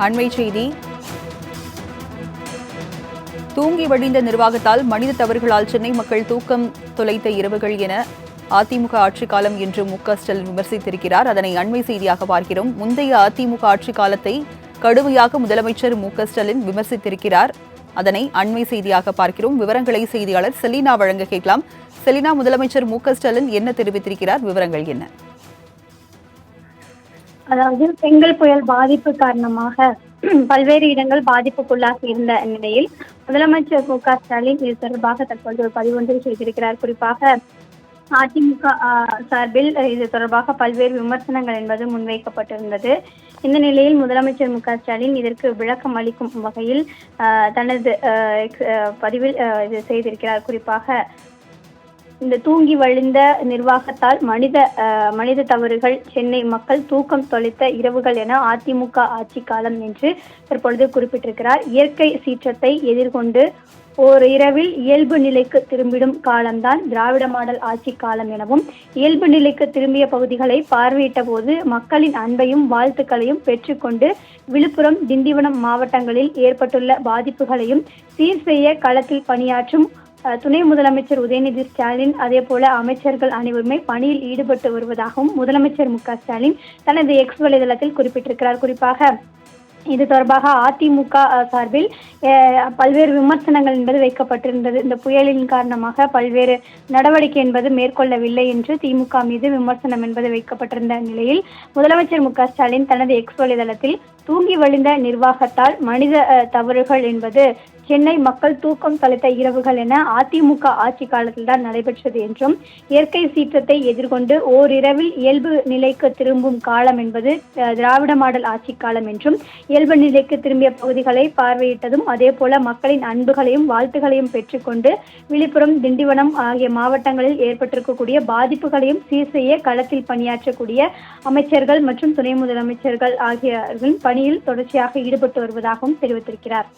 அண்மை செய்தி. தூங்கி வழிந்த நிர்வாகத்தால் மனித தவறுகளால் சென்னை மக்கள் தூக்கம் தொலைத்த இரவுகள் என அதிமுக ஆட்சிக் காலம் என்று மு.க.ஸ்டாலின் விமர்சித்திருக்கிறார். அதனை அண்மை செய்தியாக பார்க்கிறோம். முந்தைய அதிமுக ஆட்சிக் காலத்தை கடுமையாக முதலமைச்சர் மு.க.ஸ்டாலின் விமர்சித்திருக்கிறார். அதனை அண்மை செய்தியாக பார்க்கிறோம். விவரங்களை செய்தியாளர் செலினா வழங்க கேட்கலாம். செலினா, முதலமைச்சர் மு.க.ஸ்டாலின் என்ன தெரிவித்திருக்கிறார்? விவரங்கள் என்ன? அதாவது பெங்கல் புயல் பாதிப்பு காரணமாக பல்வேறு இடங்கள் பாதிப்புக்குள்ளாகி இருந்த நிலையில் முதலமைச்சர் மு.க.ஸ்டாலின் இது தொடர்பாக தற்போது ஒரு பதிவு ஒன்றை செய்திருக்கிறார். குறிப்பாக அதிமுக சார்பில் இது தொடர்பாக பல்வேறு விமர்சனங்கள் என்பது முன்வைக்கப்பட்டிருந்தது. இந்த நிலையில் முதலமைச்சர் மு.க.ஸ்டாலின் இதற்கு விளக்கம் அளிக்கும் வகையில் தனது பதிவில் இது செய்திருக்கிறார். குறிப்பாக இந்த தூங்கி வழிந்த நிர்வாகத்தால் மனித தவறுகள், சென்னை மக்கள் தூக்கம் தொலைத்த இரவுகள் என அதிமுக ஆட்சி காலம் என்று தற்பொழுது குறிப்பிட்டிருக்கிறார். இயற்கை சீற்றத்தை எதிர்கொண்டு ஓர் இரவில் இயல்பு நிலைக்கு திரும்பிடும் காலம்தான் திராவிட மாடல் ஆட்சி காலம் எனவும், இயல்பு நிலைக்கு திரும்பிய பகுதிகளை பார்வையிட்ட போது மக்களின் அன்பையும் வாழ்த்துக்களையும் பெற்றுக்கொண்டு விழுப்புரம், திண்டிவனம் மாவட்டங்களில் ஏற்பட்டுள்ள பாதிப்புகளையும் சீர் செய்ய களத்தில் பணியாற்றும் துணை முதலமைச்சர் உதயநிதி ஸ்டாலின், அதே போல அமைச்சர்கள் அனைவருமே பணியில் ஈடுபட்டு வருவதாகவும் முதலமைச்சர் மு.க.ஸ்டாலின் தனது எக்ஸ் வலைதளத்தில் குறிப்பிட்டிருக்கிறார். குறிப்பாக இது தொடர்பாக அதிமுக சார்பில் பல்வேறு விமர்சனங்கள் என்பது வைக்கப்பட்டிருந்தது. இந்த புயலின் காரணமாக பல்வேறு நடவடிக்கை என்பது மேற்கொள்ளவில்லை என்று திமுக மீது விமர்சனம் என்பது வைக்கப்பட்டிருந்த நிலையில் முதலமைச்சர் மு.க.ஸ்டாலின் தனது எக்ஸ் வலைதளத்தில் தூங்கி வழிந்த நிர்வாகத்தால் மனித தவறுகள் என்பது சென்னை மக்கள் தூக்கம் தொலைத்த இரவுகள் என அதிமுக ஆட்சி காலத்தில் தான் நடைபெற்றது என்றும், இயற்கை சீற்றத்தை எதிர்கொண்டு ஓரிரவில் இயல்பு நிலைக்கு திரும்பும் காலம் என்பது திராவிட மாடல் ஆட்சி காலம் என்றும், இயல்பு நிலைக்கு திரும்பிய பகுதிகளை பார்வையிட்டதும் அதே போல மக்களின் அன்புகளையும் வாழ்த்துகளையும் பெற்றுக்கொண்டு விழுப்புரம், திண்டிவனம் ஆகிய மாவட்டங்களில் ஏற்பட்டிருக்கக்கூடிய பாதிப்புகளையும் சீர் செய்ய களத்தில் பணியாற்றக்கூடிய அமைச்சர்கள் மற்றும் துணை முதலமைச்சர்கள் ஆகியோரின் பணியில் தொடர்ச்சியாக ஈடுபட்டு வருவதாகவும் தெரிவித்திருக்கிறார்.